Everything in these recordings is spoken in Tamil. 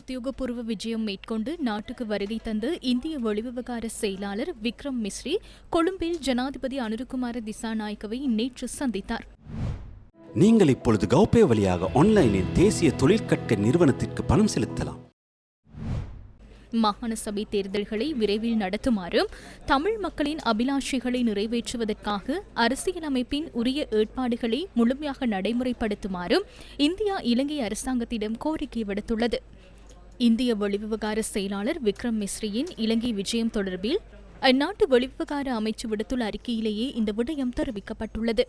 உத்தியோகபூர்வ விஜயம் மேற்கொண்டு நாட்டுக்கு வருகை தந்த இந்திய வெளிவிவகார செயலாளர் விக்ரம் மிஸ்ரி கொழும்பில் ஜனாதிபதி அனுரகுமார திசாநாயக்கவை நேற்று சந்தித்தார். நீங்கள் இப்பொழுது கௌபே வழியாக ஆன்லைனில் தேசிய தொழிற்கற்க நிறுவனத்திற்கு பணம் செலுத்தலாம். மாகாண சபை தேர்தல்களை விரைவில் நடத்துமாறும் தமிழ் மக்களின் அபிலாஷைகளை நிறைவேற்றுவதற்காக அரசியலமைப்பின் உரிய ஏற்பாடுகளை முழுமையாக நடைமுறைப்படுத்துமாறும் இந்தியா இலங்கை அரசாங்கத்திடம் கோரிக்கை விடுத்துள்ளது. இந்திய வெளிவிவகார செயலாளர் விக்ரம் மிஸ்ரியின் இலங்கை விஜயம் தொடர்பில் அந்நாட்டு வெளிவிவகார அமைச்சு விடுத்துள்ள அறிக்கையிலேயே இந்த விடயம் தெரிவிக்கப்பட்டுள்ளது.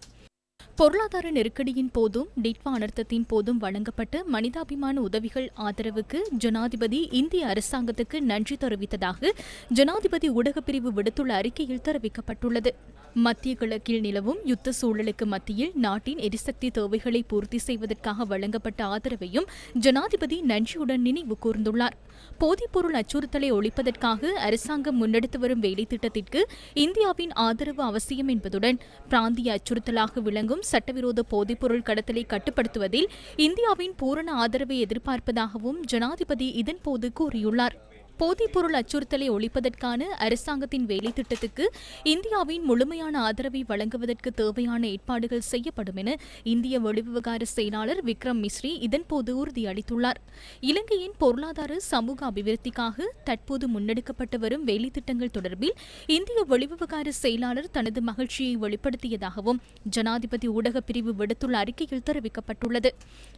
பொருளாதார நெருக்கடியின் போதும் டிட்வா அனர்த்தத்தின் போதும் வழங்கப்பட்ட மனிதாபிமான உதவிகள் ஆதரவுக்கு ஜனாதிபதி இந்திய அரசாங்கத்துக்கு நன்றி தெரிவித்ததாக ஜனாதிபதி ஊடகப் பிரிவு விடுத்துள்ள அறிக்கையில் தெரிவிக்கப்பட்டுள்ளது. மத்திய கிழக்கில் நிலவும் யுத்த சூழலுக்கு மத்தியில் நாட்டின் எரிசக்தி தேவைகளை பூர்த்தி செய்வதற்காக வழங்கப்பட்ட ஆதரவையும் ஜனாதிபதி நன்றியுடன் நினைவு கூர்ந்துள்ளார். போதைப்பொருள் அச்சுறுத்தலை ஒழிப்பதற்காக அரசாங்கம் முன்னெடுத்து வரும் வேலை திட்டத்திற்கு இந்தியாவின் ஆதரவு அவசியம் என்பதுடன் பிராந்திய அச்சுறுத்தலாக விளங்கும் சட்டவிரோத போதைப்பொருள் கடத்தலை கட்டுப்படுத்துவதில் இந்தியாவின் பூரண ஆதரவை எதிர்பார்ப்பதாகவும் ஜனாதிபதி இதன்போது கூறியுள்ளார். போதைப்பொருள் அச்சுறுத்தலை ஒழிப்பதற்கான அரசாங்கத்தின் வேலை திட்டத்துக்கு இந்தியாவின் முழுமையான ஆதரவை வழங்குவதற்கு தேவையான ஏற்பாடுகள் செய்யப்படும் என இந்திய வெளிவிவகார செயலாளர் விக்ரம் மிஸ்ரி இதன்போது உறுதியளித்துள்ளார். இலங்கையின் பொருளாதார சமூக அபிவிருத்திக்காக தற்போது முன்னெடுக்கப்பட்டு வரும் வேலை திட்டங்கள் தொடர்பில் இந்திய வெளிவிவகார செயலாளர் தனது மகிழ்ச்சியை வெளிப்படுத்தியதாகவும் ஜனாதிபதி ஊடகப் பிரிவு விடுத்துள்ள அறிக்கையில் தெரிவிக்கப்பட்டுள்ளது.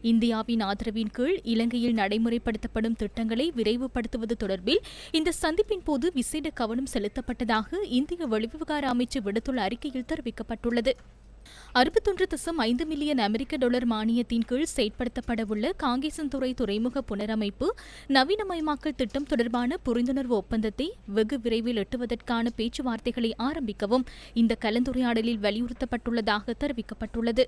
இந்தியாவின் ஆதரவின் கீழ் இலங்கையில் நடைமுறைப்படுத்தப்படும் திட்டங்களை விரைவுபடுத்துவது தொடர்பில் இந்த சந்திப்பின் போது விசேட கவனம் செலுத்தப்பட்டதாக இந்திய வெளிவிவகார அமைச்சு விடுத்துள்ள அறிக்கையில் தெரிவிக்கப்பட்டுள்ளது. 61.5 மில்லியன் அமெரிக்க டாலர் மானியத்தின் கீழ் செயற்படுத்தப்படவுள்ள காங்கேசன்துறை துறைமுக புனரமைப்பு நவீனமயமாக்கல் திட்டம் தொடர்பான புரிந்துணர்வு ஒப்பந்தத்தை வெகு விரைவில் எட்டுவதற்கான பேச்சுவார்த்தைகளை ஆரம்பிக்கவும் இந்த கலந்துரையாடலில் வலியுறுத்தப்பட்டுள்ளதாக தெரிவிக்கப்பட்டுள்ளது.